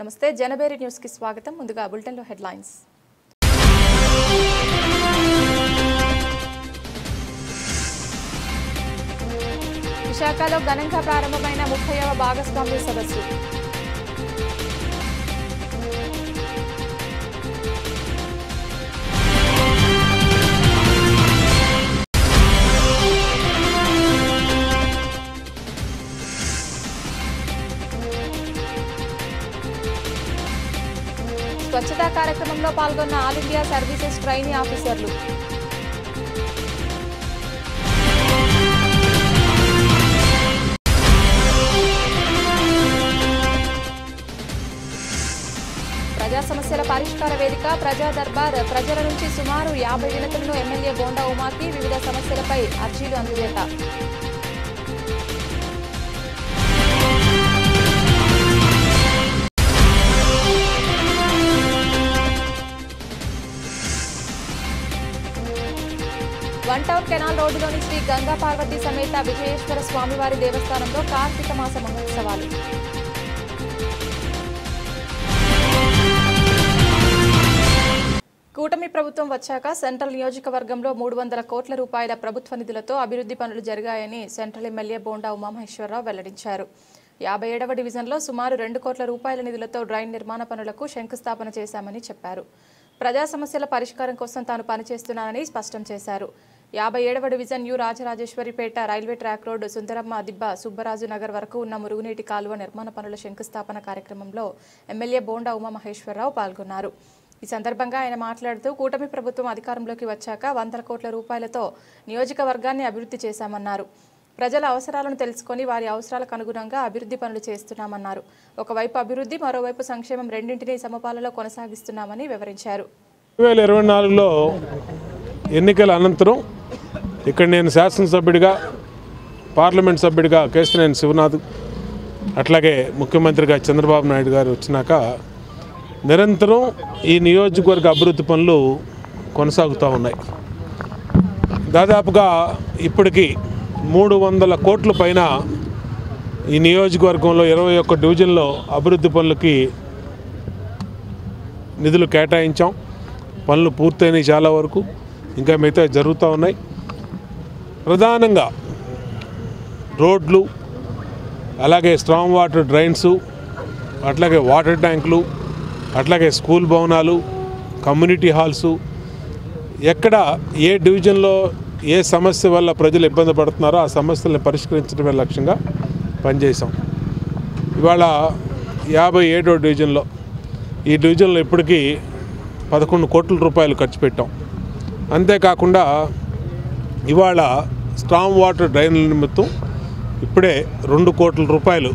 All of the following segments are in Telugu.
నమస్తే జనబేరి న్యూస్ కి స్వాగతం. ముందుగా బులెటిన్ లో హెడ్లైన్స్. విశాఖలో ఘనంగా ప్రారంభమైన 30వ భాగస్వామ్య సదస్సు. స్వచ్ఛతా కార్యక్రమంలో పాల్గొన్న ఆల్ ఇండియా సర్వీసెస్ ట్రైనీ ఆఫీసర్లు. ప్రజా సమస్యల పరిష్కార వేదిక ప్రజా దర్బార్. ప్రజల నుంచి సుమారు 50 వినతులను ఎమ్మెల్యే బోండా ఉమాకి వివిధ సమస్యలపై అర్జీలు అందజేత. వన్ టౌన్ కెనాల్ రోడ్డులోని శ్రీ గంగా పార్వతి సమేత విజయేశ్వర స్వామివారి దేవస్థానంలో కార్తీక మాస మహోత్సవాలు. కూటమి ప్రభుత్వం వచ్చాక సెంట్రల్ నియోజకవర్గంలో 300 కోట్ల రూపాయల ప్రభుత్వ నిధులతో అభివృద్ధి పనులు జరిగాయని సెంట్రల్ ఎమ్మెల్యే బోండా ఉమామహేశ్వరరావు వెల్లడించారు. 57వ డివిజన్లో సుమారు 2 కోట్ల రూపాయల నిధులతో డ్రైన్ నిర్మాణ పనులకు శంకుస్థాపన చేశామని చెప్పారు. ప్రజా సమస్యల పరిష్కారం కోసం తాను పనిచేస్తున్నానని స్పష్టం చేశారు. 57వ డివిజన్ యు Rajarajeswaripeta railway track road Sundaramma Dibba Subbaraju Nagar వరకు ఉన్న మురుగునీటి కాలువ నిర్మాణ పనుల శంకుస్థాపన కార్యక్రమంలో ఎమ్మెల్యే బోండా ఉమామహేశ్వరరావు పాల్గొన్నారు. ఈ సందర్భంగా ఆయన మాట్లాడుతూ కూటమి ప్రభుత్వం అధికారంలోకి వచ్చాక 100 కోట్ల రూపాయలతో నియోజకవర్గాన్ని అభివృద్ధి చేశామన్నారు. ప్రజల అవసరాలను తెలుసుకొని వారి అవసరాలకు అనుగుణంగా అభివృద్ధి పనులు చేస్తున్నామన్నారు. ఒకవైపు అభివృద్ధి, మరోవైపు సంక్షేమం రెండింటినీ సమపాలలో కొనసాగిస్తున్నామని వివరించారు. 2024లో ఎన్నికల అనంతరం ఇక్కడ నేను శాసనసభ్యుడిగా, పార్లమెంట్ సభ్యుడిగా కేశినేని శివనాథ్, అట్లాగే ముఖ్యమంత్రిగా చంద్రబాబు నాయుడు గారు వచ్చినాక నిరంతరం ఈ నియోజకవర్గ అభివృద్ధి పనులు కొనసాగుతూ ఉన్నాయి. దాదాపుగా ఇప్పటికీ 300 కోట్ల పైన ఈ నియోజకవర్గంలో 21 డివిజన్లో అభివృద్ధి పనులకి నిధులు కేటాయించాం. పనులు పూర్తయినాయి, చాలా వరకు ఇంకా మిగతా జరుగుతూ ఉన్నాయి. ప్రధానంగా రోడ్లు, అలాగే స్ట్రాంగ్ వాటర్ డ్రైన్స్, అట్లాగే వాటర్ ట్యాంకులు, అట్లాగే స్కూల్ భవనాలు, కమ్యూనిటీ హాల్సు, ఎక్కడ ఏ డివిజన్లో ఏ సమస్య వల్ల ప్రజలు ఇబ్బంది పడుతున్నారో ఆ సమస్యలను పరిష్కరించడమే లక్ష్యంగా పనిచేసాం. ఇవాళ 57వ డివిజన్లో, ఈ డివిజన్లో ఇప్పటికీ 11 కోట్ల రూపాయలు ఖర్చు పెట్టాం. అంతేకాకుండా ఇవాళ స్ట్రాంగ్ వాటర్ డ్రైన్ల నిమిత్తం ఇప్పుడే 2 కోట్ల రూపాయలు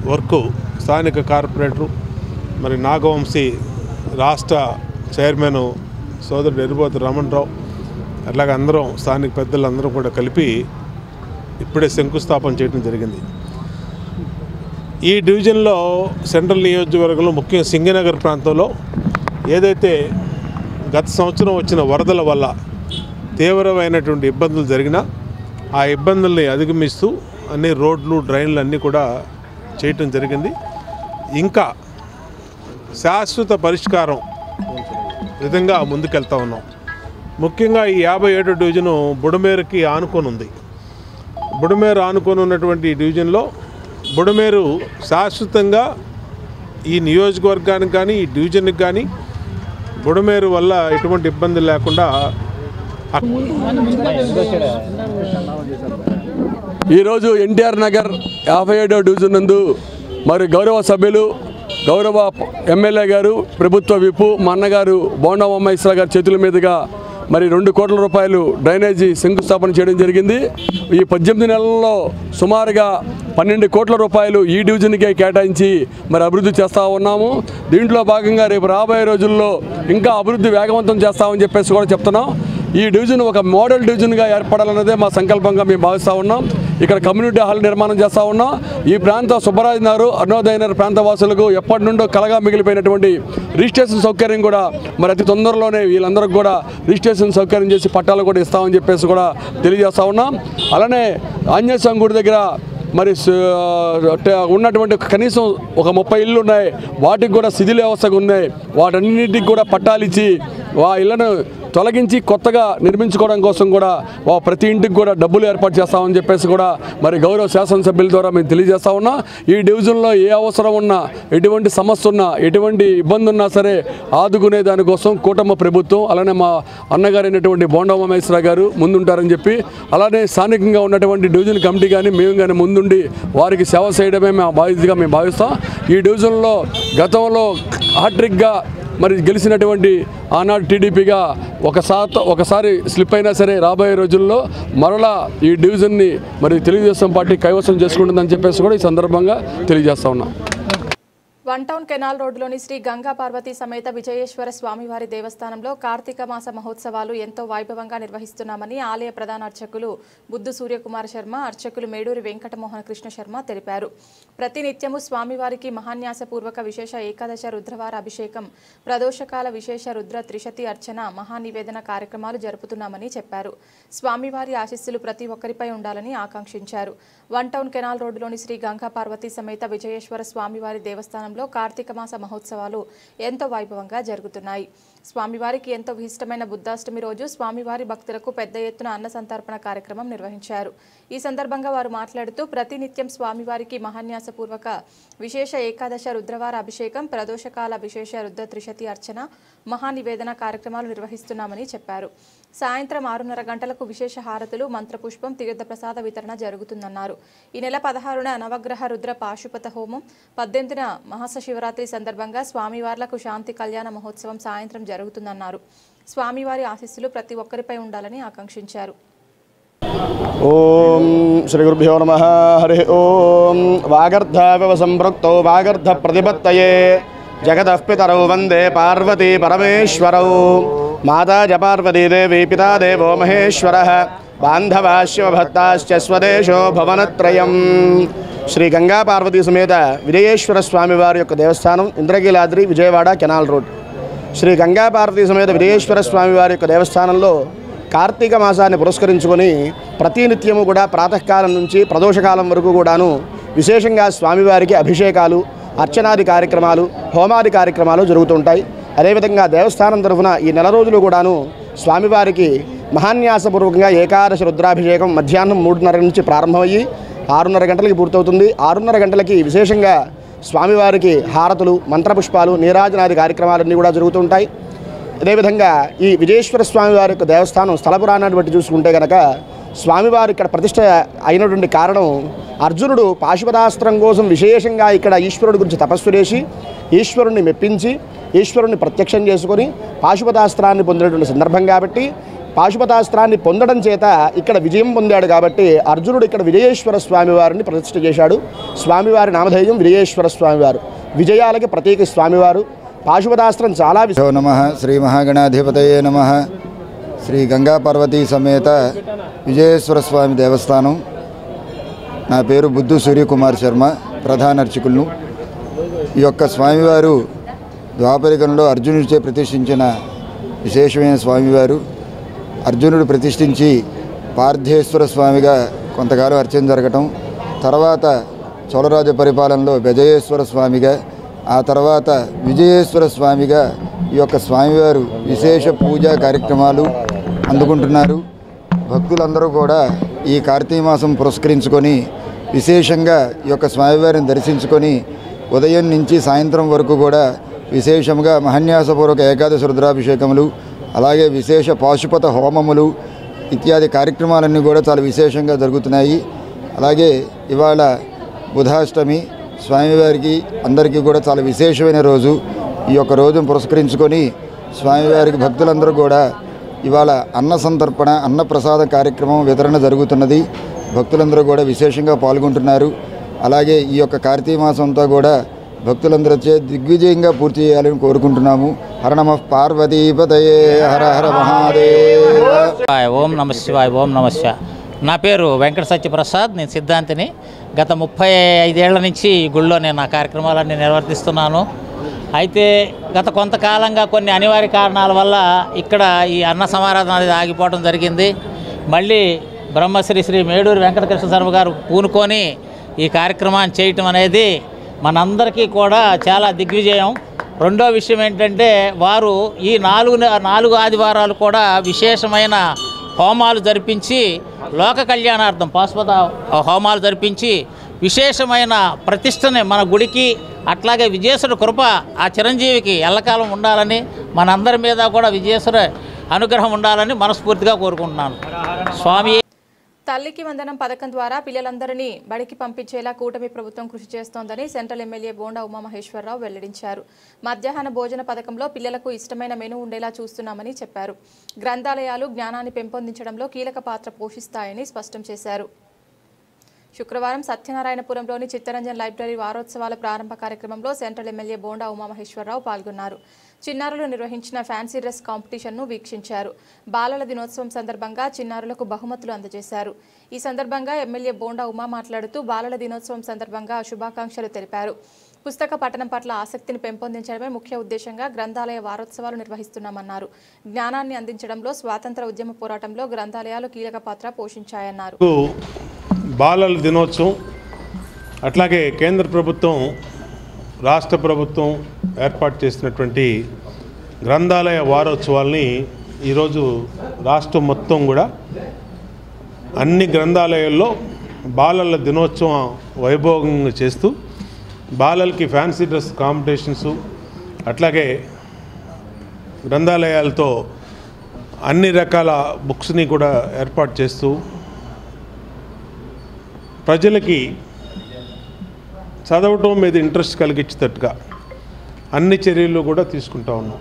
వర్క్ స్థానిక కార్పొరేటరు మరి నాగవంశీ, రాష్ట్ర చైర్మన్ సోదరుడు ఎరుబోతు రమణరావు, అట్లాగే అందరం స్థానిక పెద్దలందరూ కూడా కలిపి ఇప్పుడే శంకుస్థాపన చేయడం జరిగింది. ఈ డివిజన్లో సెంట్రల్ నియోజకవర్గంలో ముఖ్యంగా సింగనగర్ ప్రాంతంలో ఏదైతే గత సంవత్సరం వచ్చిన వరదల వల్ల తీవ్రమైనటువంటి ఇబ్బందులు జరిగినా ఆ ఇబ్బందుల్ని అధిగమిస్తూ అన్ని రోడ్లు, డ్రైన్లు అన్నీ కూడా చేయటం జరిగింది. ఇంకా శాశ్వత పరిష్కారం విధంగా ముందుకెళ్తా ఉన్నాం. ముఖ్యంగా ఈ 57వ డివిజను బుడమేరుకి ఆనుకొని ఉంది. బుడమేరు ఆనుకొని ఉన్నటువంటి ఈ డివిజన్లో బుడమేరు శాశ్వతంగా ఈ నియోజకవర్గానికి కానీ ఈ డివిజన్కి కానీ బుడమేరు వల్ల ఎటువంటి ఇబ్బంది లేకుండా ఈరోజు ఎన్టీఆర్ నగర్ 57వ డివిజన్ నందు మరి గౌరవ సభ్యులు, గౌరవ ఎమ్మెల్యే గారు, ప్రభుత్వ విపు మా అన్నగారు బోండా ఉమామహేశ్వరరావు గారి చేతుల మీదుగా మరి 2 కోట్ల రూపాయలు డ్రైనేజీ శంకుస్థాపన చేయడం జరిగింది. ఈ 18 నెలల్లో సుమారుగా 12 కోట్ల రూపాయలు ఈ డివిజన్కే కేటాయించి మరి అభివృద్ధి చేస్తూ ఉన్నాము. దీంట్లో భాగంగా రేపు రాబోయే రోజుల్లో ఇంకా అభివృద్ధి వేగవంతం చేస్తామని చెప్పేసి కూడా చెప్తున్నాం. ఈ డివిజన్ ఒక మోడల్ డివిజన్గా ఏర్పడాలన్నదే మా సంకల్పంగా మేము భావిస్తూ ఉన్నాం. ఇక్కడ కమ్యూనిటీ హాల్ నిర్మాణం చేస్తూ ఉన్నాం. ఈ ప్రాంత సుబ్బరాజు నగర్, అరుణోదయ నగర్ ప్రాంత వాసులకు ఎప్పటి నుండో కలగా మిగిలిపోయినటువంటి రిజిస్ట్రేషన్ సౌకర్యం కూడా మరి అతి తొందరలోనే వీళ్ళందరికీ కూడా రిజిస్ట్రేషన్ సౌకర్యం చేసి పట్టాలు కూడా ఇస్తామని చెప్పేసి కూడా తెలియజేస్తూ ఉన్నాం. అలానే ఆంజనేయ స్వామి గుడి దగ్గర మరి ఉన్నటువంటి కనీసం ఒక 30 ఇళ్ళు ఉన్నాయి, వాటికి కూడా శిథిల వ్యవస్థగా ఉన్నాయి. వాటన్నిటికి కూడా పట్టాలిచ్చి ఆ ఇళ్లను తొలగించి కొత్తగా నిర్మించుకోవడం కోసం కూడా ప్రతి ఇంటికి కూడా డబ్బులు ఏర్పాటు చేస్తామని చెప్పేసి కూడా మరి గౌరవ శాసనసభ్యుల ద్వారా మేము తెలియజేస్తా ఉన్నాం. ఈ డివిజన్లో ఏ అవసరం ఉన్నా, ఎటువంటి సమస్య ఉన్నా, ఎటువంటి ఇబ్బంది ఉన్నా సరే ఆదుకునే దానికోసం కూటమి ప్రభుత్వం అలానే మా అన్నగారైనటువంటి బోండా ఉమామహేశ్వరరావు గారు ముందుంటారని చెప్పి, అలానే స్థానికంగా ఉన్నటువంటి డివిజన్ కమిటీ కానీ మేము కానీ ముందుండి వారికి సేవ చేయడమే మా బాధ్యతగా మేము భావిస్తాం. ఈ డివిజన్లో గతంలో హ్యాట్రిక్గా మరి గెలిచినటువంటి ఆనాడు టీడీపీగా ఒకసారి స్లిప్ అయినా సరే రాబోయే రోజుల్లో మరలా ఈ డివిజన్ని మరి తెలుగుదేశం పార్టీ కైవసం చేసుకుంటుందని చెప్పేసి కూడా ఈ సందర్భంగా తెలియజేస్తా ఉన్నాం. వన్ టౌన్ కెనాల్ రోడ్లోని శ్రీ గంగా పార్వతీ సమేత విజయేశ్వర స్వామివారి దేవస్థానంలో కార్తీక మాస మహోత్సవాలు ఎంతో వైభవంగా నిర్వహిస్తున్నామని ఆలయ ప్రధాన అర్చకులు బుద్ధు సూర్యకుమార్ శర్మ, అర్చకులు మేడూరి వెంకటమోహన కృష్ణ శర్మ తెలిపారు. ప్రతినిత్యము స్వామివారికి మహాన్యాసపూర్వక విశేష ఏకాదశ రుద్రవార అభిషేకం, ప్రదోషకాల విశేష రుద్ర త్రిశతి అర్చన, మహానివేదన కార్యక్రమాలు జరుపుతున్నామని చెప్పారు. స్వామివారి ఆశీస్సులు ప్రతి ఒక్కరిపై ఉండాలని ఆకాంక్షించారు. వన్ టౌన్ కెనాల్ రోడ్లోని శ్రీ గంగా పార్వతీ సమేత విజయేశ్వర స్వామివారి దేవస్థానంలో కార్తీక మాస మహోత్సవాలు ఎంతో వైభవంగా జరుగుతున్నాయి. స్వామివారికి ఎంతో విశిష్టమైన బుద్ధాష్టమి రోజు స్వామివారి భక్తులకు పెద్ద ఎత్తున అన్న సంతర్పణ కార్యక్రమం నిర్వహించారు. ఈ సందర్భంగా వారు మాట్లాడుతూ ప్రతినిత్యం స్వామివారికి మహాన్యాసపూర్వక విశేష ఏకాదశ రుద్రవార అభిషేకం, ప్రదోషకాల విశేష రుద్ర త్రిశతి అర్చన, మహానివేదన కార్యక్రమాలు నిర్వహిస్తున్నామని చెప్పారు. సాయంత్రం 6:30 గంటలకు విశేష హారతులు, మంత్రపుష్పం, తీర్థప్రసాద వితరణ జరుగుతుందన్నారు. ఈ నెల 16న నవగ్రహ రుద్ర పాశుపత హోమం, 18న మహాశివరాత్రి సందర్భంగా స్వామివార్లకు శాంతి కళ్యాణ మహోత్సవం సాయంత్రం జరుగుతుందన్నారు. స్వామివారి ఆశీస్సులు ప్రతి ఒక్కరిపై ఉండాలని ఆకాంక్షించారు. ఓం శ్రీ గురుభ్యో నమః. హరి ఓం. వాగర్ధావివ సంపృక్తౌ వాగర్ధ ప్రతిపత్తయే జగతః పితరౌ వందే పార్వతీ పరమేశ్వరౌ. మాతా చ పార్వతీదేవి పితా దేవో మహేశ్వరః బాంధవాశ్చ స్వదేశో భవనత్రయం. శ్రీ గంగా పార్వతీ సమేత విజయేశ్వర స్వామివారి యొక్క దేవస్థానం ఇంద్రకీలాద్రి, విజయవాడ కెనాల్ రోడ్. శ్రీ గంగా పార్వతీ సమేత విజయేశ్వర స్వామివారి యొక్క దేవస్థానంలో కార్తీక మాసాన్ని పురస్కరించుకొని ప్రతినిత్యము కూడా ప్రాతకాలం నుంచి ప్రదోషకాలం వరకు కూడాను విశేషంగా స్వామివారికి అభిషేకాలు, అర్చనాది కార్యక్రమాలు, హోమాది కార్యక్రమాలు జరుగుతుంటాయి. అదేవిధంగా దేవస్థానం తరఫున ఈ నెల రోజులు కూడాను స్వామివారికి మహాన్యాసపూర్వకంగా ఏకాదశ రుద్రాభిషేకం మధ్యాహ్నం 3:30 నుంచి ప్రారంభమయ్యి 6:30 గంటలకి పూర్తవుతుంది. 6:30 గంటలకి విశేషంగా స్వామివారికి హారతులు, మంత్రపుష్పాలు, నీరాజనాది కార్యక్రమాలన్నీ కూడా జరుగుతుంటాయి. అదేవిధంగా ఈ విజయేశ్వర స్వామివారి యొక్క దేవస్థానం స్థల పురాణాన్ని బట్టి చూసుకుంటే కనుక స్వామివారి ఇక్కడ ప్రతిష్ట అయినటువంటి కారణం, అర్జునుడు పాశుపతాస్త్రం కోసం విశేషంగా ఇక్కడ ఈశ్వరుడి గురించి తపస్సు చేసి ఈశ్వరుణ్ణి మెప్పించి ఈశ్వరుణ్ణి ప్రత్యక్షం చేసుకొని పాశుపతాస్త్రాన్ని పొందినటువంటి సందర్భం కాబట్టి, పాశుపతాస్త్రాన్ని పొందడం చేత ఇక్కడ విజయం పొందాడు కాబట్టి అర్జునుడు ఇక్కడ విజయేశ్వర స్వామివారిని ప్రతిష్ఠ చేశాడు. స్వామివారి నామధేయం విజయేశ్వర స్వామివారు, విజయాలకి ప్రతీక స్వామివారు. పాశుపతాస్త్రం చాలా నమః. శ్రీ మహాగణాధిపతయే నమః. శ్రీ గంగా పార్వతీ సమేత విజయేశ్వర స్వామి దేవస్థానం. నా పేరు బుద్ధు సూర్యకుమార్ శర్మ, ప్రధాన అర్చకులను. ఈ యొక్క స్వామివారు ద్వాపరికంలో అర్జునుడిచే ప్రతిష్ఠించిన విశేషమైన స్వామివారు. అర్జునుడు ప్రతిష్ఠించి పార్థేశ్వర స్వామిగా కొంతకాలం అర్చన జరగటం, తర్వాత చోళరాజు పరిపాలనలో విజయేశ్వర స్వామిగా, ఆ తర్వాత విజయేశ్వర స్వామిగా ఈ యొక్క స్వామివారు విశేష పూజా కార్యక్రమాలు అందుకుంటున్నారు. భక్తులందరూ కూడా ఈ కార్తీక మాసం పురస్కరించుకొని విశేషంగా ఈ యొక్క స్వామివారిని దర్శించుకొని ఉదయం నుంచి సాయంత్రం వరకు కూడా విశేషంగా మహాన్యాసపూర్వక ఏకాదశ రుద్రాభిషేకములు, అలాగే విశేష పాశుపత హోమములు ఇత్యాది కార్యక్రమాలన్నీ కూడా చాలా విశేషంగా జరుగుతున్నాయి. అలాగే ఇవాళ బుధాష్టమి, స్వామివారికి అందరికీ కూడా చాలా విశేషమైన రోజు. ఈ యొక్క రోజును పురస్కరించుకొని స్వామివారికి భక్తులందరూ కూడా ఇవాళ అన్న సంతర్పణ, అన్నప్రసాద కార్యక్రమం వితరణ జరుగుతున్నది. భక్తులందరూ కూడా విశేషంగా పాల్గొంటున్నారు. అలాగే ఈ యొక్క కార్తీక మాసంతో కూడా భక్తులందరూ వచ్చే దిగ్విజయంగా పూర్తి చేయాలని కోరుకుంటున్నాము. హర నమః పార్వతీపతయే. హర హర మహాదేవ. ఓం నమ శివాయ. ఓం నమ శివాయ. నా పేరు వెంకట సత్యప్రసాద్, నేను సిద్ధాంతిని. గత 35 ఏళ్ల నుంచి ఈ గుళ్ళో నేను నా కార్యక్రమాలన్నీ నిర్వర్తిస్తున్నాను. అయితే గత కొంతకాలంగా కొన్ని అనివార్య కారణాల వల్ల ఇక్కడ ఈ అన్న సమారాధన అనేది ఆగిపోవడం జరిగింది. మళ్ళీ బ్రహ్మశ్రీ శ్రీ మేడూరి వెంకటకృష్ణ శర్మ గారు పూనుకొని ఈ కార్యక్రమాన్ని చేయటం అనేది మనందరికీ కూడా చాలా దిగ్విజయం. రెండో విషయం ఏంటంటే వారు ఈ నాలుగు ఆదివారాలు కూడా విశేషమైన హోమాలు జరిపించి లోక కళ్యాణార్థం పాశుపత హోమాలు జరిపించి విశేషమైన ప్రతిష్టని మన గుడికి అట్లాగే విజయేశ్వరుడి కృప ఆ చిరంజీవికి ఎల్లకాలం ఉండాలని మనందరి మీద కూడా విజయేశ్వరుడి అనుగ్రహం ఉండాలని మనస్ఫూర్తిగా కోరుకుంటున్నాను. స్వామి. తల్లికి వందనం పథకం ద్వారా పిల్లలందరినీ బడికి పంపించేలా కూటమి ప్రభుత్వం కృషి చేస్తోందని సెంట్రల్ ఎమ్మెల్యే బోండా ఉమామహేశ్వరరావు వెల్లడించారు. మధ్యాహ్న భోజన పథకంలో పిల్లలకు ఇష్టమైన మెనూ ఉండేలా చూస్తున్నామని చెప్పారు. గ్రంథాలయాలు జ్ఞానాన్ని పెంపొందించడంలో కీలక పాత్ర పోషిస్తాయని స్పష్టం చేశారు. శుక్రవారం సత్యనారాయణపురంలోని చిత్తరంజన్ లైబ్రరీ వారోత్సవాల ప్రారంభ కార్యక్రమంలో సెంట్రల్ ఎమ్మెల్యే బోండా ఉమామహేశ్వరరావు పాల్గొన్నారు. చిన్నారులు నిర్వహించిన ఫ్యాన్సీ డ్రెస్ కాంపిటీషన్ను వీక్షించారు. బాలల దినోత్సవం సందర్భంగా చిన్నారులకు బహుమతులు అందజేశారు. ఈ సందర్భంగా ఎమ్మెల్యే బోండా ఉమా మాట్లాడుతూ బాలల దినోత్సవం సందర్భంగా శుభాకాంక్షలు తెలిపారు. పుస్తక పఠనం పట్ల ఆసక్తిని పెంపొందించడమే ముఖ్య ఉద్దేశంగా గ్రంథాలయ వారోత్సవాలు నిర్వహిస్తున్నామన్నారు. జ్ఞానాన్ని అందించడంలో స్వాతంత్ర ఉద్యమ పోరాటంలో గ్రంథాలయాలు కీలక పాత్ర పోషించాయన్నారు. బాలల దినోత్సవం అట్లాగే కేంద్ర ప్రభుత్వం రాష్ట్ర ప్రభుత్వం ఏర్పాటు చేసినటువంటి గ్రంథాలయ వారోత్సవాల్ని ఈరోజు రాష్ట్రం మొత్తం కూడా అన్ని గ్రంథాలయాల్లో బాలల దినోత్సవం వైభవంగా చేస్తూ బాలలకి ఫ్యాన్సీ డ్రెస్ కాంపిటీషన్స్ అట్లాగే గ్రంథాలయాలతో అన్ని రకాల బుక్స్ని కూడా ఏర్పాటు చేస్తూ ప్రజలకి చదవటం మీద ఇంట్రెస్ట్ కలిగించేటట్టుగా అన్ని చర్యలు కూడా తీసుకుంటా ఉన్నాం.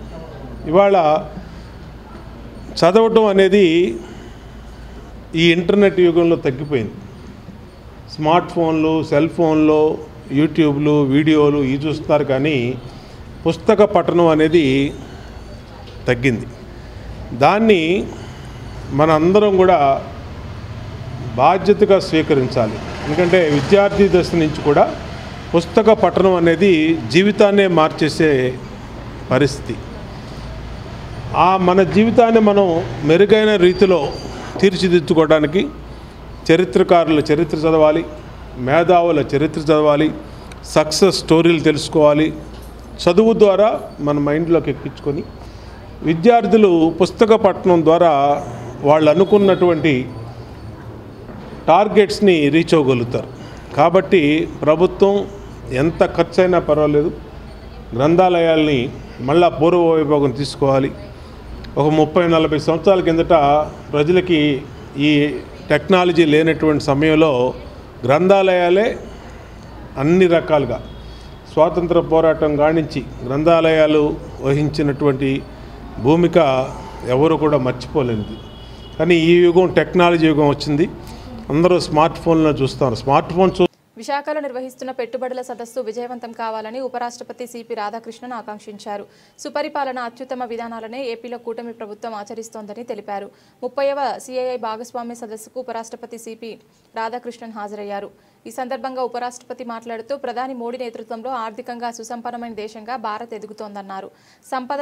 ఇవాళ చదవటం అనేది ఈ ఇంటర్నెట్ యుగంలో తగ్గిపోయింది. స్మార్ట్ ఫోన్లు, సెల్ ఫోన్లు, యూట్యూబ్లు, వీడియోలు ఇవి చూస్తున్నారు, కానీ పుస్తక పఠనం అనేది తగ్గింది. దాన్ని మనందరం కూడా బాధ్యతగా స్వీకరించాలి. ఎందుకంటే విద్యార్థి దశ నుంచి కూడా పుస్తక పఠనం అనేది జీవితాన్నే మార్చేసే పరిస్థితి. మన జీవితాన్ని మనం మెరుగైన రీతిలో తీర్చిదిద్దుకోవడానికి చరిత్రకారుల చరిత్ర చదవాలి, మేధావుల చరిత్ర చదవాలి, సక్సెస్ స్టోరీలు తెలుసుకోవాలి. చదువు ద్వారా మన మైండ్లోకి ఎక్కించుకొని విద్యార్థులు పుస్తక పఠనం ద్వారా వాళ్ళు అనుకున్నటువంటి టార్గెట్స్ని రీచ్ అవ్వగలుగుతారు. కాబట్టి ప్రభుత్వం ఎంత ఖర్చైనా పర్వాలేదు గ్రంథాలయాల్ని మళ్ళా పూర్వ వైభోగం తీసుకోవాలి. ఒక 30-40 సంవత్సరాల కిందట ప్రజలకి ఈ టెక్నాలజీ లేనటువంటి సమయంలో గ్రంథాలయాలే అన్ని రకాలుగా స్వాతంత్ర పోరాటం గానించి గ్రంథాలయాలు వహించినటువంటి భూమిక ఎవరు కూడా మర్చిపోలేనిది. కానీ ఈ యుగం టెక్నాలజీ యుగం వచ్చింది. అందరూ స్మార్ట్ ఫోన్లో చూస్తారు. స్మార్ట్ ఫోన్ విశాఖలో నిర్వహిస్తున్న పెట్టుబడుల సదస్సు విజయవంతం కావాలని ఉపరాష్ట్రపతి సిపి రాధాకృష్ణన్ ఆకాంక్షించారు. సుపరిపాలన అత్యుత్తమ విధానాలనే ఏపీలో కూటమి ప్రభుత్వం ఆచరిస్తోందని తెలిపారు. 30వ సిఐఐ భాగస్వామ్య సదస్సుకు ఉపరాష్ట్రపతి సిపి రాధాకృష్ణన్ హాజరయ్యారు. ఈ సందర్భంగా ఉపరాష్ట్రపతి మాట్లాడుతూ ప్రధాని మోడీ నేతృత్వంలో ఆర్థికంగా సుసంపన్నమైన దేశంగా భారత్ ఎదుగుతోందన్నారు. సంపద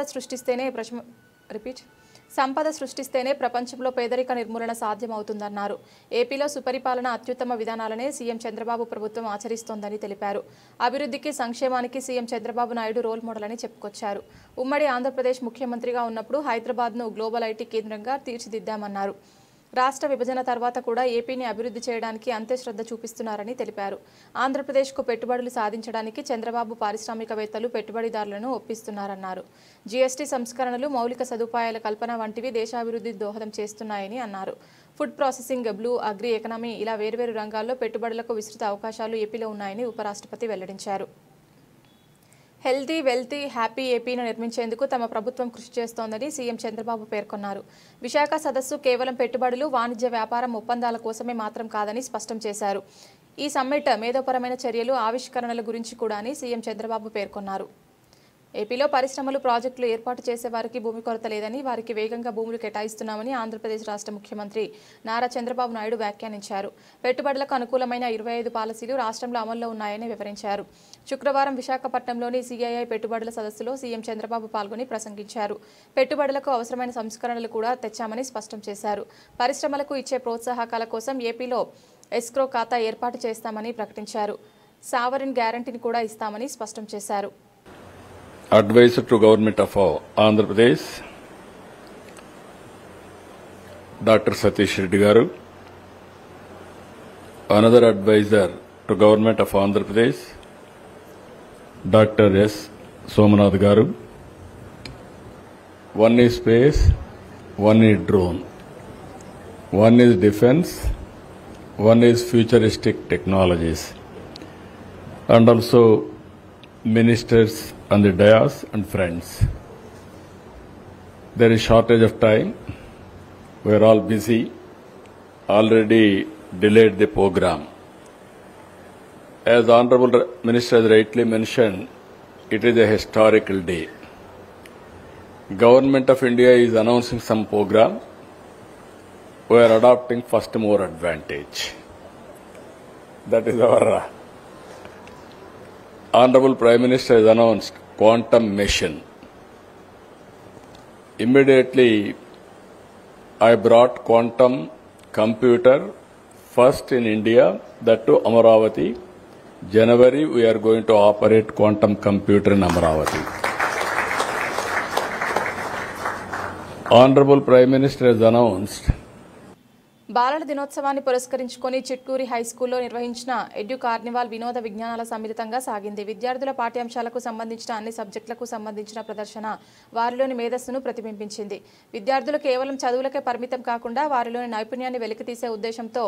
సృష్టిస్తేనే ప్రపంచంలో పేదరిక నిర్మూలన సాధ్యమవుతుందన్నారు. ఏపీలో సుపరిపాలన అత్యుత్తమ విధానాలనే సీఎం చంద్రబాబు ప్రభుత్వం ఆచరిస్తోందని తెలిపారు. అభివృద్ధికి, సంక్షేమానికి CM Chandrababu Naidu role model అని చెప్పుకొచ్చారు. ఉమ్మడి ఆంధ్రప్రదేశ్ ముఖ్యమంత్రిగా ఉన్నప్పుడు హైదరాబాద్ను గ్లోబల్ ఐటీ కేంద్రంగా తీర్చిదిద్దామన్నారు. రాష్ట్ర విభజన తర్వాత కూడా ఏపీని అభివృద్ధి చేయడానికి అంతే శ్రద్ధ చూపిస్తున్నారని తెలిపారు. ఆంధ్రప్రదేశ్కు పెట్టుబడులు సాధించడానికి చంద్రబాబు పారిశ్రామికవేత్తలు, పెట్టుబడిదారులను ఒప్పిస్తున్నారన్నారు. జీఎస్టీ సంస్కరణలు, మౌలిక సదుపాయాల కల్పన వంటివి దేశాభివృద్ధి దోహదం చేస్తున్నాయని అన్నారు. Food processing, blue, agri economy ఇలా వేర్వేరు రంగాల్లో పెట్టుబడులకు విస్తృత అవకాశాలు ఏపీలో ఉన్నాయని ఉపరాష్ట్రపతి వెల్లడించారు. హెల్తీ, వెల్తీ, హ్యాపీ ఏపీని నిర్మించేందుకు తమ ప్రభుత్వం కృషి చేస్తోందని సీఎం చంద్రబాబు పేర్కొన్నారు. విశాఖ సదస్సు కేవలం పెట్టుబడులు, వాణిజ్య వ్యాపారం ఒప్పందాల కోసమే మాత్రం కాదని స్పష్టం చేశారు. ఈ సమ్మిట్ మేధోపరమైన చర్యలు, ఆవిష్కరణల గురించి కూడా అని సీఎం చంద్రబాబు పేర్కొన్నారు. ఏపీలో పరిశ్రమలు, ప్రాజెక్టులు ఏర్పాటు చేసే వారికి భూమి కొరత లేదని, వారికి వేగంగా భూములు కేటాయిస్తున్నామని ఆంధ్రప్రదేశ్ రాష్ట్ర ముఖ్యమంత్రి నారా చంద్రబాబు నాయుడు వ్యాఖ్యానించారు. పెట్టుబడులకు అనుకూలమైన 25 పాలసీలు రాష్ట్రంలో అమల్లో ఉన్నాయని వివరించారు. శుక్రవారం విశాఖపట్నంలోని సిఐఐ పెట్టుబడుల సదస్సులో సీఎం చంద్రబాబు పాల్గొని ప్రసంగించారు. పెట్టుబడులకు అవసరమైన సంస్కరణలు కూడా తెచ్చామని స్పష్టం చేశారు. పరిశ్రమలకు ఇచ్చే ప్రోత్సాహకాల కోసం ఏపీలో ఎస్క్రో ఖాతా ఏర్పాటు చేస్తామని ప్రకటించారు. సావరిన్ గ్యారంటీని కూడా ఇస్తామని స్పష్టం చేశారు. Advisor to Government of Andhra Pradesh, Dr. Satish Reddy Garu. Another advisor to Government of Andhra Pradesh, Dr. S. Somanath Garu. One is space, one is drone, one is defense, one is futuristic technologies, and also ministers on the dais and friends. There is shortage of time. We are all busy. Already delayed the program. As Honorable Minister has rightly mentioned, it is a historical day. Government of India is announcing some program. We are adopting first mover advantage. That is our Honorable Prime Minister has announced quantum mission. Immediately, I brought quantum computer first in India, that to Amaravati. January, we are going to operate quantum computer in Amaravati. Honorable Prime Minister has announced బాలల దినోత్సవాన్ని పురస్కరించుకొని చిట్టూరి హైస్కూల్లో నిర్వహించిన ఎడ్యు కార్నివాల్ వినోద విజ్ఞానాల సమ్మిళితంగా సాగింది. విద్యార్థుల పాఠ్యాంశాలకు సంబంధించిన అన్ని సబ్జెక్టులకు సంబంధించిన ప్రదర్శన వారిలోని మేధస్సును ప్రతిబింబించింది. విద్యార్థులు కేవలం చదువులకే పరిమితం కాకుండా వారిలోని నైపుణ్యాన్ని వెలికితీసే ఉద్దేశంతో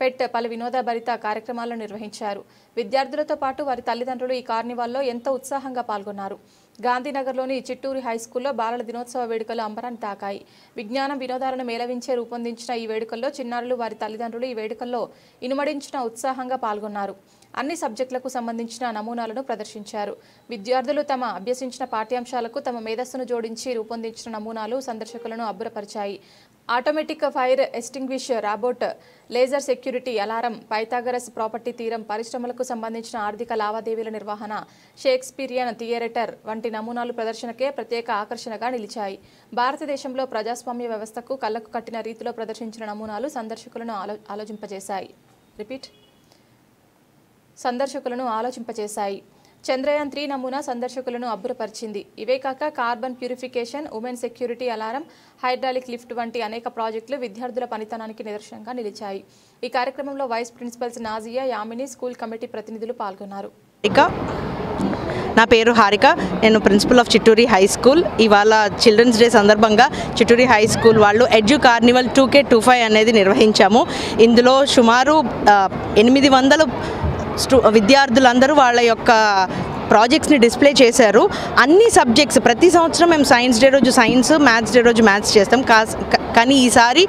పెట్ పలు వినోదభరిత కార్యక్రమాలను నిర్వహించారు. విద్యార్థులతో పాటు వారి తల్లిదండ్రులు ఈ కార్నివాల్లో ఎంతో ఉత్సాహంగా పాల్గొన్నారు. గాంధీనగర్లోని చిట్టూరి హైస్కూల్లో బాలల దినోత్సవ వేడుకలు అంబరాన్ని తాకాయి. విజ్ఞానం వినోదాలను మేళవించే రూపొందించిన ఈ వేడుకల్లో చిన్నారులు వారి తల్లిదండ్రులు ఈ వేడుకల్లో ఇనుమడించిన ఉత్సాహంగా పాల్గొన్నారు. అన్ని సబ్జెక్టులకు సంబంధించిన నమూనాలను ప్రదర్శించారు. విద్యార్థులు తమ అభ్యసించిన పాఠ్యాంశాలకు తమ మేధస్సును జోడించి రూపొందించిన నమూనాలు సందర్శకులను అబ్బురపరిచాయి. Automatic fire extinguish robot, laser security alarm, Pythagoras property theorem, పరిశ్రమలకు సంబంధించిన ఆర్థిక లావాదేవీల నిర్వహణ, షేక్స్పిరియన్ థియేటర్ వంటి నమూనాలు ప్రదర్శనకే ప్రత్యేక ఆకర్షణగా నిలిచాయి. భారతదేశంలో ప్రజాస్వామ్య వ్యవస్థకు కళ్లకు కట్టిన రీతిలో ప్రదర్శించిన నమూనాలు సందర్శకులను ఆలోచింపజేశాయి. చంద్రయాన్ 3 నమూనా సందర్శకులను అబ్బురపరిచింది. ఇవే కాక carbon purification, women security alarm, hydraulic lift వంటి అనేక ప్రాజెక్టులు విద్యార్థుల పనితనానికి నిదర్శనంగా నిలిచాయి. ఈ కార్యక్రమంలో vice principals Nazia, Yamini, school committee ప్రతినిధులు పాల్గొన్నారు. నా పేరు హారిక, నేను principal of Chitturi high school. ఇవాళ చిల్డ్రన్స్ డే సందర్భంగా చిట్టూరి హై స్కూల్ వాళ్ళు ఎడ్యు కార్నివల్ 2K25 అనేది నిర్వహించాము. ఇందులో సుమారు 800 విద్యార్థులందరూ వాళ్ళ యొక్క ప్రాజెక్ట్స్ని డిస్ప్లే చేశారు. అన్ని సబ్జెక్ట్స్ ప్రతి సంవత్సరం మేము సైన్స్ డే రోజు సైన్స్, మ్యాథ్స్ డే రోజు మ్యాథ్స్ చేస్తాం. కానీ ఈసారి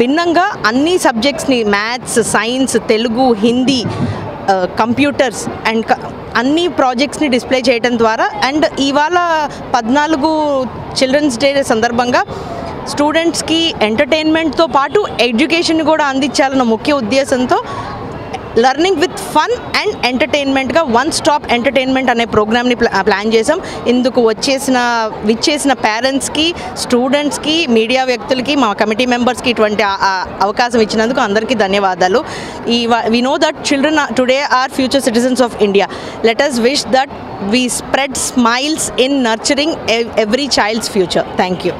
భిన్నంగా అన్ని సబ్జెక్ట్స్ని maths, science, Telugu, Hindi, computers and అన్ని ప్రాజెక్ట్స్ని డిస్ప్లే చేయడం ద్వారా అండ్ ఇవాళ 14 చిల్డ్రన్స్ డే సందర్భంగా స్టూడెంట్స్కి ఎంటర్టైన్మెంట్తో పాటు ఎడ్యుకేషన్ కూడా అందించాలన్న ముఖ్య ఉద్దేశంతో లర్నింగ్ విత్ ఫన్ అండ్ ఎంటర్టైన్మెంట్గా వన్ స్టాప్ ఎంటర్టైన్మెంట్ అనే ప్రోగ్రామ్ని ప్లాన్ చేసాం. ఇందుకు విచ్చేసిన పేరెంట్స్కి, స్టూడెంట్స్కి, మీడియా వ్యక్తులకి, మా కమిటీ మెంబర్స్కి ఇటువంటి అవకాశం ఇచ్చినందుకు అందరికీ ధన్యవాదాలు. We know that children today are future citizens of India. Let us wish that we spread smiles in nurturing every child's future. Thank you.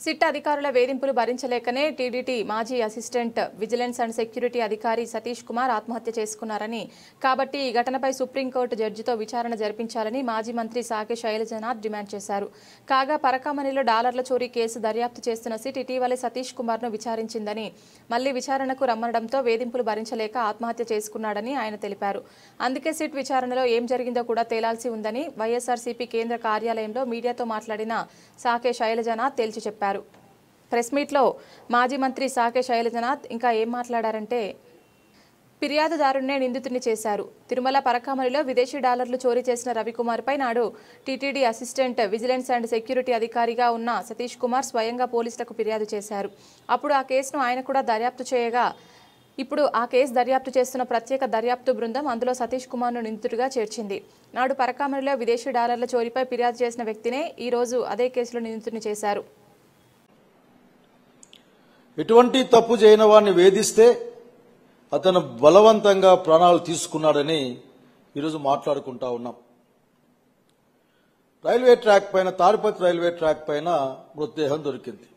SIT అధికారుల వేధింపులు భరించలేకనే టీడీటీ మాజీ అసిస్టెంట్ విజిలెన్స్ అండ్ సెక్యూరిటీ అధికారి సతీష్ కుమార్ ఆత్మహత్య చేసుకున్నారని, కాబట్టి ఈ ఘటనపై సుప్రీంకోర్టు జడ్జితో విచారణ జరిపించాలని మాజీ మంత్రి సాకే శైలజనాథ్ డిమాండ్ చేశారు. కాగా పరకామణిలో డాలర్ల చోరీ కేసు దర్యాప్తు చేస్తున్న సిట్ ఇటీవలే సతీష్ కుమార్ను విచారించిందని, మళ్లీ విచారణకు రమ్మనడంతో వేధింపులు భరించలేక ఆత్మహత్య చేసుకున్నాడని ఆయన తెలిపారు. అందుకే సిట్ విచారణలో ఏం జరిగిందో కూడా తేలాల్సి ఉందని వైఎస్ఆర్సీపీ కేంద్ర కార్యాలయంలో మీడియాతో మాట్లాడిన సాకే శైలజనాథ్ తేల్చి చెప్పారు. ప్రెస్ మీట్లో మాజీ మంత్రి సాకే శైలజనాథ్ ఇంకా ఏం మాట్లాడారంటే, ఫిర్యాదుదారున్నే నిందితుడిని చేశారు. తిరుమల పరకామణిలో విదేశీ డాలర్లు చోరీ చేసిన రవికుమార్పై నాడు TTD assistant vigilance and security అధికారిగా ఉన్న సతీష్ కుమార్ స్వయంగా పోలీసులకు ఫిర్యాదు చేశారు. అప్పుడు ఆ కేసును ఆయన కూడా దర్యాప్తు చేయగా, ఇప్పుడు ఆ కేసు దర్యాప్తు చేస్తున్న ప్రత్యేక దర్యాప్తు బృందం అందులో సతీష్ కుమార్ను నిందితుడిగా చేర్చింది. నాడు పరకామణిలో విదేశీ డాలర్ల చోరీపై ఫిర్యాదు చేసిన వ్యక్తినే ఈ రోజు అదే కేసులో నిందితుడిని చేశారు. ఎటువంటి తప్పు చేయని వాడిని వేధిస్తే అతను బలవంతంగా ప్రాణాలు తీసుకున్నాడని ఈరోజు మాట్లాడుకుంటా ఉన్నాం. రైల్వే ట్రాక్ పైన, తాడిపత్రి రైల్వే ట్రాక్ పైన మృతదేహం దొరికింది.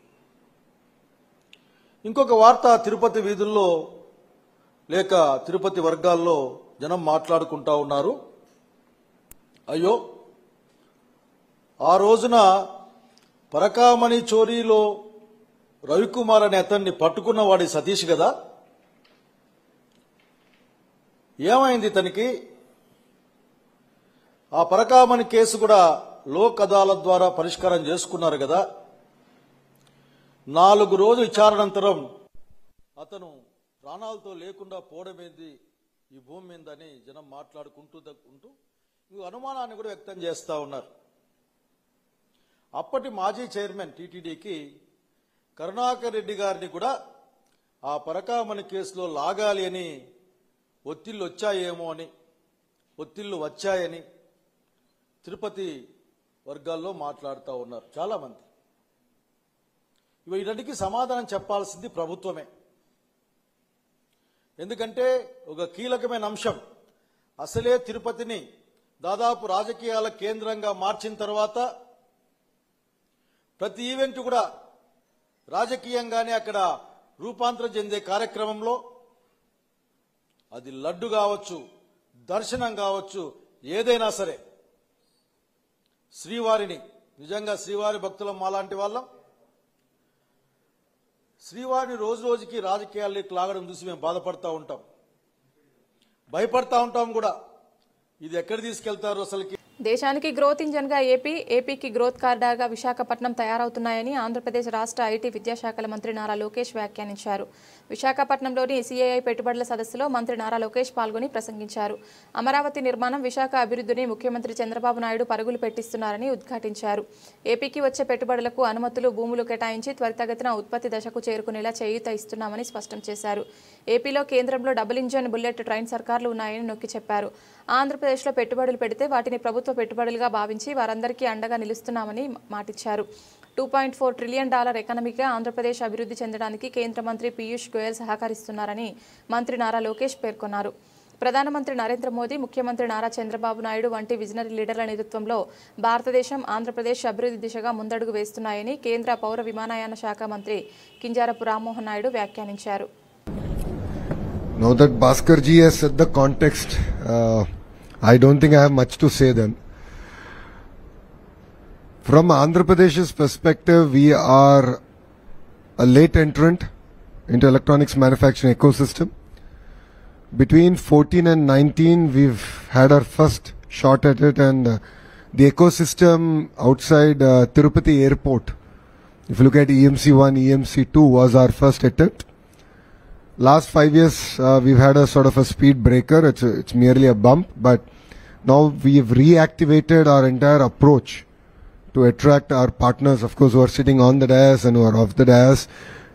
ఇంకొక వార్త తిరుపతి వీధుల్లో లేక తిరుపతి వర్గాల్లో జనం మాట్లాడుకుంటా ఉన్నారు. అయ్యో, ఆ రోజున పరకామణి చోరీలో రవికుమార్ అనే అతన్ని పట్టుకున్న వాడి సతీష్ కదా, ఏమైంది తనకి? ఆ పరకామణి కేసు కూడా లోక్ అదాలత్ ద్వారా పరిష్కారం చేసుకున్నారు కదా. 4 రోజుల విచారణంతరం అతను ప్రాణాలతో లేకుండా పోవడమేంది ఈ భూమి మీదని జనం మాట్లాడుకుంటూ ఇంకో అనుమానాన్ని కూడా వ్యక్తం చేస్తూ ఉన్నారు. అప్పటి మాజీ చైర్మన్ టీటీడీకి కరుణాకర్ రెడ్డి గారిని కూడా ఆ పరకామణి కేసులో లాగాలి అని ఒత్తిళ్లు వచ్చాయని తిరుపతి వర్గాల్లో మాట్లాడుతూ ఉన్నారు చాలామంది. వీటన్నిటికీ సమాధానం చెప్పాల్సింది ప్రభుత్వమే. ఎందుకంటే ఒక కీలకమైన అంశం, అసలే తిరుపతిని దాదాపు రాజకీయాల కేంద్రంగా మార్చిన తర్వాత ప్రతి ఈవెంట్ కూడా రాజకీయంగానే అక్కడ రూపాంతరం చెందే కార్యక్రమంలో అది లడ్డు కావచ్చు, దర్శనం కావచ్చు, ఏదైనా సరే శ్రీవారిని, నిజంగా శ్రీవారి భక్తులం మాలాంటి వాళ్ళం, శ్రీవారిని రోజు రోజుకి రాజకీయాల్లోకి లాగడం చూసి మేము బాధపడతా ఉంటాం, భయపడతా ఉంటాం కూడా. ఇది ఎక్కడ తీసుకెళ్తారు అసలుకి? దేశానికి గ్రోత్ ఇంజన్గా ఏపీకి గ్రోత్ కారిడార్గా విశాఖపట్నం తయారవుతున్నాయని ఆంధ్రప్రదేశ్ రాష్ట్ర ఐటీ విద్యాశాఖల మంత్రి నారా లోకేష్ వ్యాఖ్యానించారు. విశాఖపట్నంలోని సిఐఐ పెట్టుబడుల సదస్సులో మంత్రి నారా లోకేష్ పాల్గొని ప్రసంగించారు. అమరావతి నిర్మాణం, విశాఖ అభివృద్ధిని ముఖ్యమంత్రి చంద్రబాబు నాయుడు పరుగులు పెట్టిస్తున్నారని ఉద్ఘాటించారు. ఏపీకి వచ్చే పెట్టుబడులకు అనుమతులు, భూములు కేటాయించి త్వరితగతిన ఉత్పత్తి దశకు చేరుకునేలా చేయూత ఇస్తున్నామని స్పష్టం చేశారు. ఏపీలో కేంద్రంలో డబుల్ ఇంజన్ బుల్లెట్ ట్రైన్ సర్కార్లు ఉన్నాయని నొక్కి చెప్పారు. ఆంధ్రప్రదేశ్లో పెట్టుబడులు పెడితే వాటిని ప్రభుత్వ పెట్టుబడులుగా భావించి వారందరికీ అండగా నిలుస్తున్నామని మాటిచ్చారు. $2.4 ట్రిలియన్ ఎకానమీగా ఆంధ్రప్రదేశ్ అభివృద్ధి చెందడానికి కేంద్ర మంత్రి పీయూష్ గోయల్ సహకరిస్తున్నారని మంత్రి నారా లోకేష్ పేర్కొన్నారు. ప్రధానమంత్రి నరేంద్ర మోదీ, ముఖ్యమంత్రి నారా చంద్రబాబు నాయుడు వంటి విజనరీ లీడర్ల నేతృత్వంలో భారతదేశం, ఆంధ్రప్రదేశ్ అభివృద్ధి దిశగా ముందడుగు వేస్తున్నాయని కేంద్ర పౌర విమానయాన శాఖ మంత్రి కింజారపు రామ్మోహన్ నాయుడు వ్యాఖ్యానించారు. Now that Bhaskar ji has set the context, I don't think I have much to say then. From Andhra Pradesh's perspective, we are a late entrant into electronics manufacturing ecosystem. Between 14 and 19, we've had our first shot at it, and the ecosystem outside Tirupati Airport, if you look at EMC1, EMC2 was our first attempt. Last 5 years, we've had a sort of a speed breaker. It's merely a bump, but now we've reactivated our entire approach to attract our partners, of course, who are sitting on the dais and who are off the dais,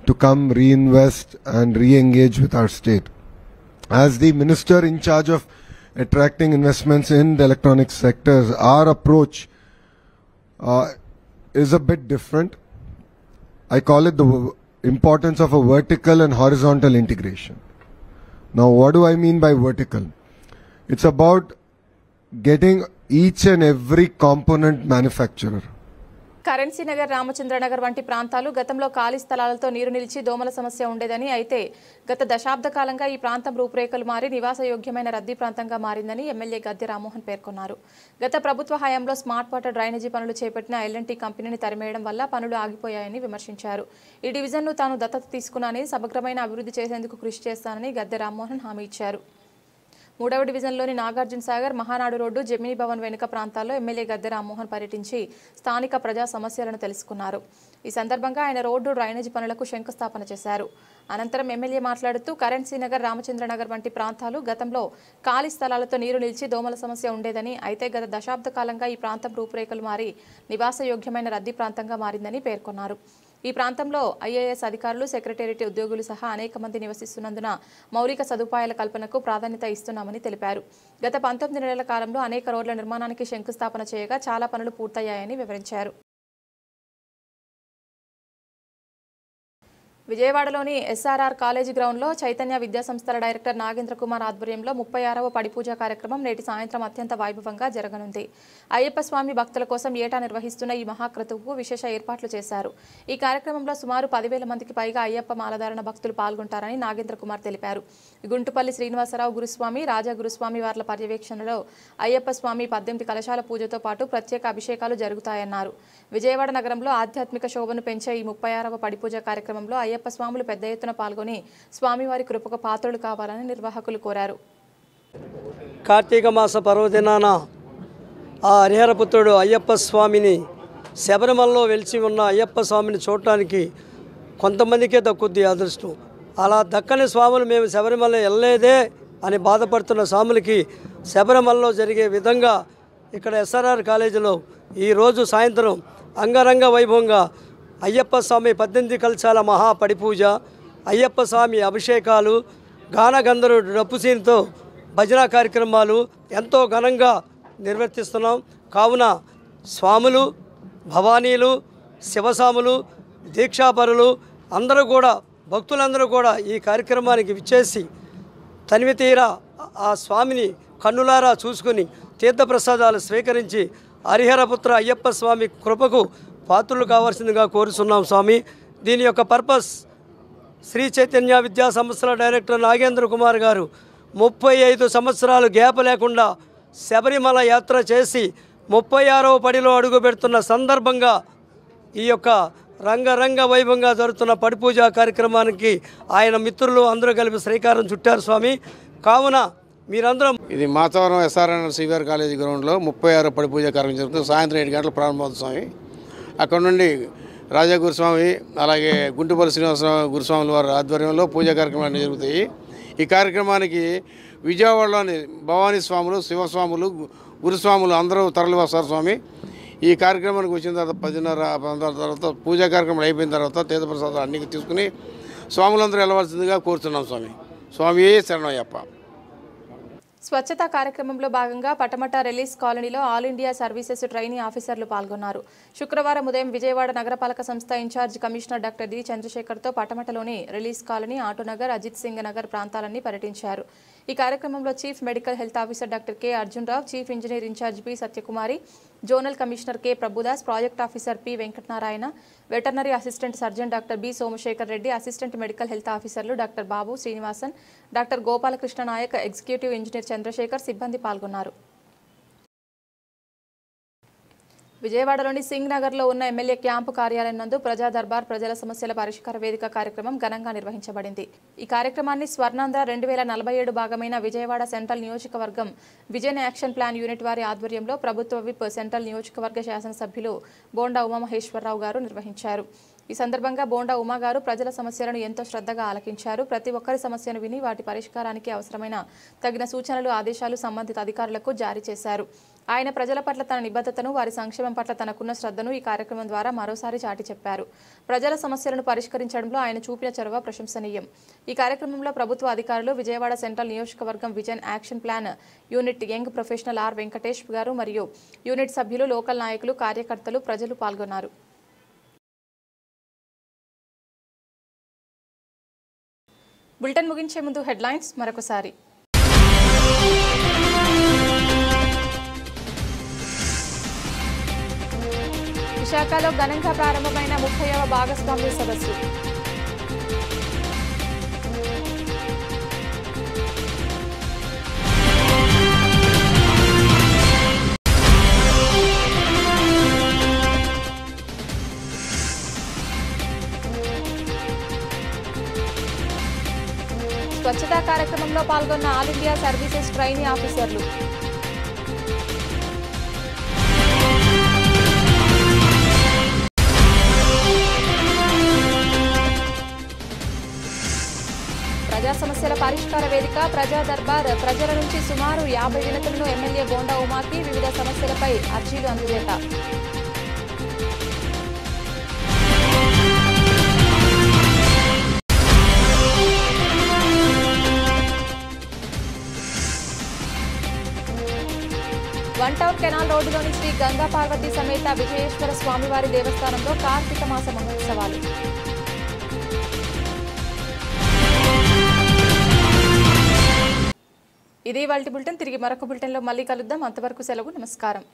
to come reinvest and re-engage with our state. As the minister in charge of attracting investments in the electronics sectors, our approach is a bit different. I call it the importance of a vertical and horizontal integration. Now, what do I mean by vertical? It's about getting each and every component manufacturer. Currency Nagar, Ramachandranagar వంటి ప్రాంతాలు గతంలో ఖాళీ స్థలాలతో నీరు నిలిచి దోమల సమస్య ఉండేదని, అయితే గత దశాబ్ద కాలంగా ఈ ప్రాంతం రూపురేఖలు మారి నివాసయోగ్యమైన రద్దీ ప్రాంతంగా మారిందని ఎమ్మెల్యే గద్దె రామ్మోహన్ పేర్కొన్నారు. గత ప్రభుత్వ హయాంలో స్మార్ట్ వాటర్ డ్రైనేజీ పనులు చేపట్టిన ఎల్ఎన్టీ కంపెనీని తరిమేయడం వల్ల పనులు ఆగిపోయాయని విమర్శించారు. ఈ డివిజన్ను తాను దత్తత తీసుకున్నానని, సమగ్రమైన అభివృద్ధి చేసేందుకు కృషి చేస్తానని గద్దె రామ్మోహన్ హామీ ఇచ్చారు. 3వ డివిజన్లోని నాగార్జున సాగర్, మహానాడు రోడ్డు, జెమినీ భవన్ వెనుక ప్రాంతాల్లో ఎమ్మెల్యే గద్దె రామ్మోహన్ పర్యటించి స్థానిక ప్రజా సమస్యలను తెలుసుకున్నారు. ఈ సందర్భంగా ఆయన రోడ్డు, డ్రైనేజీ పనులకు శంకుస్థాపన చేశారు. అనంతరం ఎమ్మెల్యే మాట్లాడుతూ కరెన్సీ నగర్, రామచంద్రనగర్ వంటి ప్రాంతాలు గతంలో ఖాళీ స్థలాలతో నీరు నిలిచి దోమల సమస్య ఉండేదని, అయితే గత దశాబ్ద కాలంగా ఈ ప్రాంతం రూపురేఖలు మారి నివాసయోగ్యమైన రద్దీ ప్రాంతంగా మారిందని పేర్కొన్నారు. ఈ ప్రాంతంలో ఐఏఎస్ అధికారులు, సెక్రటేరియట్ ఉద్యోగులు సహా అనేక మంది నివసిస్తున్నందున మౌలిక సదుపాయాల కల్పనకు ప్రాధాన్యత ఇస్తున్నామని తెలిపారు. గత 19 నెలల కాలంలో అనేక రోడ్ల నిర్మాణానికి శంకుస్థాపన చేయగా చాలా పనులు పూర్తయ్యాయని వివరించారు. విజయవాడలోని ఎస్ఆర్ఆర్ కాలేజీ గ్రౌండ్లో చైతన్య విద్యాసంస్థల డైరెక్టర్ నాగేంద్ర కుమార్ ఆధ్వర్యంలో 36వ పడిపూజ కార్యక్రమం నేటి సాయంత్రం అత్యంత వైభవంగా జరగనుంది. అయ్యప్ప స్వామి భక్తుల కోసం ఏటా నిర్వహిస్తున్న ఈ మహాక్రతువుకు విశేష ఏర్పాట్లు చేశారు. ఈ కార్యక్రమంలో సుమారు 10,000 మందికి పైగా అయ్యప్ప మాలధారణ భక్తులు పాల్గొంటారని నాగేంద్ర కుమార్ తెలిపారు. గుంటుపల్లి శ్రీనివాసరావు గురుస్వామి, రాజా గురుస్వామి వార్ల పర్యవేక్షణలో అయ్యప్ప స్వామి 18 కలశాల పూజతో పాటు ప్రత్యేక అభిషేకాలు జరుగుతాయన్నారు. విజయవాడ నగరంలో ఆధ్యాత్మిక శోభను పెంచే ఈ 36వ పడిపూజ కార్యక్రమంలో అయ్యప్ప స్వాములు పెద్ద ఎత్తున పాల్గొని స్వామివారి కృపకు పాత్రులు కావాలని నిర్వాహకులు కోరారు. కార్తీక మాస పర్వదినాన ఆ హరిహరపుత్రుడు అయ్యప్ప స్వామిని శబరిమలలో వెలిసి ఉన్న అయ్యప్ప స్వామిని చూడటానికి కొంతమందికే దక్కుద్ది అదృష్టం. అలా దక్కని స్వాములు మేము శబరిమల వెళ్ళలేదే అని బాధపడుతున్న స్వాములకి శబరిమలలో జరిగే విధంగా ఇక్కడ ఎస్ఆర్ఆర్ కాలేజీలో ఈరోజు సాయంత్రం అంగరంగ వైభవంగా అయ్యప్ప స్వామి 18 కలశాల మహాపడిపూజ, అయ్యప్ప స్వామి అభిషేకాలు, గానగంధర్వుడు డప్పుసీనితో భజన కార్యక్రమాలు ఎంతో ఘనంగా నిర్వర్తిస్తున్నాం. కావున స్వాములు, భవానీలు, శివస్వాములు, దీక్షాపరులు అందరూ కూడా భక్తులందరూ కూడా ఈ కార్యక్రమానికి విచ్చేసి తనివి తీరా ఆ స్వామిని కన్నులారా చూసుకుని తీర్థప్రసాదాలు స్వీకరించి హరిహరపుత్ర అయ్యప్ప స్వామి కృపకు పాత్రులు కావాల్సిందిగా కోరుతున్నాం స్వామి. దీని యొక్క పర్పస్ శ్రీ చైతన్య విద్యా సంస్థల డైరెక్టర్ నాగేంద్ర కుమార్ గారు 35 సంవత్సరాలు గ్యాప్ లేకుండా శబరిమల యాత్ర చేసి 36వ పడిలో అడుగు పెడుతున్న సందర్భంగా ఈ యొక్క రంగరంగ వైభవంగా జరుగుతున్న పడిపూజ కార్యక్రమానికి ఆయన మిత్రులు అందరూ కలిపి శ్రీకారం చుట్టారు స్వామి. కావున మీరందరం ఇది మాచవరం ఎస్ఆర్ఎన్ సివిఆర్ కాలేజీ గ్రౌండ్లో 36వ పడిపూజ కార్యక్రమం జరుగుతుంది. సాయంత్రం 7 గంటలకు ప్రారంభమవుతుంది స్వామి. అక్కడ నుండి రాజా గురుస్వామి అలాగే గుంటుపల్లి శ్రీనివాసరావు గురుస్వాముల వారి ఆధ్వర్యంలో పూజా కార్యక్రమాలు జరుగుతాయి. ఈ కార్యక్రమానికి విజయవాడలోని భవానీ స్వాములు, శివస్వాములు, గురుస్వాములు అందరూ తరలి వస్తారు స్వామి. ఈ కార్యక్రమానికి వచ్చిన తర్వాత 10:30 తర్వాత పూజా కార్యక్రమాలు అయిపోయిన తర్వాత తీర్థప్రసాదాలు అన్నీ తీసుకుని స్వాములందరూ వెళ్ళవలసిందిగా కోరుతున్నాం స్వామి. స్వామి శరణయ్యప్ప. స్వచ్ఛతా కార్యక్రమంలో భాగంగా పటమట రిలీజ్ కాలనీలో ఆల్ ఇండియా సర్వీసెస్ ట్రైనీ ఆఫీసర్లు పాల్గొన్నారు. శుక్రవారం ఉదయం విజయవాడ నగరపాలక సంస్థ ఇన్ఛార్జ్ కమిషనర్ డాక్టర్ డి చంద్రశేఖర్తో పటమటలోని రిలీజ్ కాలనీ, ఆటోనగర్, అజిత్ సింగ్ నగర్ ప్రాంతాలన్నీ పర్యటించారు. ఈ కార్యక్రమంలో chief medical health officer doctor K Arjun Rao, chief engineer incharge P Satyakumari, zonal commissioner K Prabhudas, project officer P Venkatanarayana, veterinary assistant surgeon doctor B Somasekhar Reddy, assistant medical health ఆఫీసర్లు doctor Babu Srinivasan, doctor Gopalakrishna Naik, executive engineer Chandrasekhar సిబ్బంది పాల్గొన్నారు. విజయవాడలోని సింగ్ నగర్లో ఉన్న ఎమ్మెల్యే క్యాంపు కార్యాలయం నందు ప్రజా దర్బార్ ప్రజల సమస్యల పరిష్కార వేదిక కార్యక్రమం ఘనంగా నిర్వహించబడింది. ఈ కార్యక్రమాన్ని స్వర్ణాంధ్ర 2047 భాగమైన విజయవాడ సెంట్రల్ నియోజకవర్గం విజన్ యాక్షన్ ప్లాన్ యూనిట్ వారి ఆధ్వర్యంలో ప్రభుత్వ విప్ సెంట్రల్ నియోజకవర్గ శాసనసభ్యులు బోండా ఉమామహేశ్వరరావు గారు నిర్వహించారు. ఈ సందర్భంగా బోండా ఉమా గారు ప్రజల సమస్యలను ఎంతో శ్రద్ధగా ఆలకించారు. ప్రతి ఒక్కరి సమస్యను విని వాటి పరిష్కారానికి అవసరమైన తగిన సూచనలు, ఆదేశాలు సంబంధిత అధికారులకు జారీ చేశారు. ఆయన ప్రజల పట్ల తన నిబద్ధతను, వారి సంక్షేమం పట్ల తనకున్న శ్రద్ధను ఈ కార్యక్రమం ద్వారా మరోసారి చాటి చెప్పారు. ప్రజల సమస్యలను పరిష్కరించడంలో ఆయన చూపిన చొరవ ప్రశంసనీయం. ఈ కార్యక్రమంలో ప్రభుత్వ అధికారులు, విజయవాడ సెంట్రల్ నియోజకవర్గం vision action plan unit young professional are Venkatesh గారు మరియు యూనిట్ సభ్యులు, లోకల్ నాయకులు, కార్యకర్తలు, ప్రజలు పాల్గొన్నారు. బులెటిన్ ముగించే ముందు హెడ్లైన్స్ మరొకసారి. విశాఖలో ఘనంగా ప్రారంభమైన 30వ భాగస్వామ్య సదస్సు. స్వచ్ఛతా కార్యక్రమంలో పాల్గొన్న ఆల్ ఇండియా సర్వీసెస్ ట్రైనీ ఆఫీసర్లు. ప్రజా సమస్యల పరిష్కార వేదిక ప్రజా దర్బార్ ప్రజల నుంచి సుమారు 50 వినతులను ఎమ్మెల్యే బోండా ఉమాకి వివిధ సమస్యలపై అర్జీలు అందజేత. వన్ టౌన్ కెనాల్ రోడ్డులోని శ్రీ గంగా పార్వతీ సమేత విజయేశ్వర స్వామివారి దేవస్థానంలో కార్తీక మాస మహోత్సవాలు. ఇది ఇవాల్టి బులెటిన్. తిరిగి మరొక బులెటిన్లో మళ్ళీ కలుద్దాం. అంతవరకు సెలవు. నమస్కారం.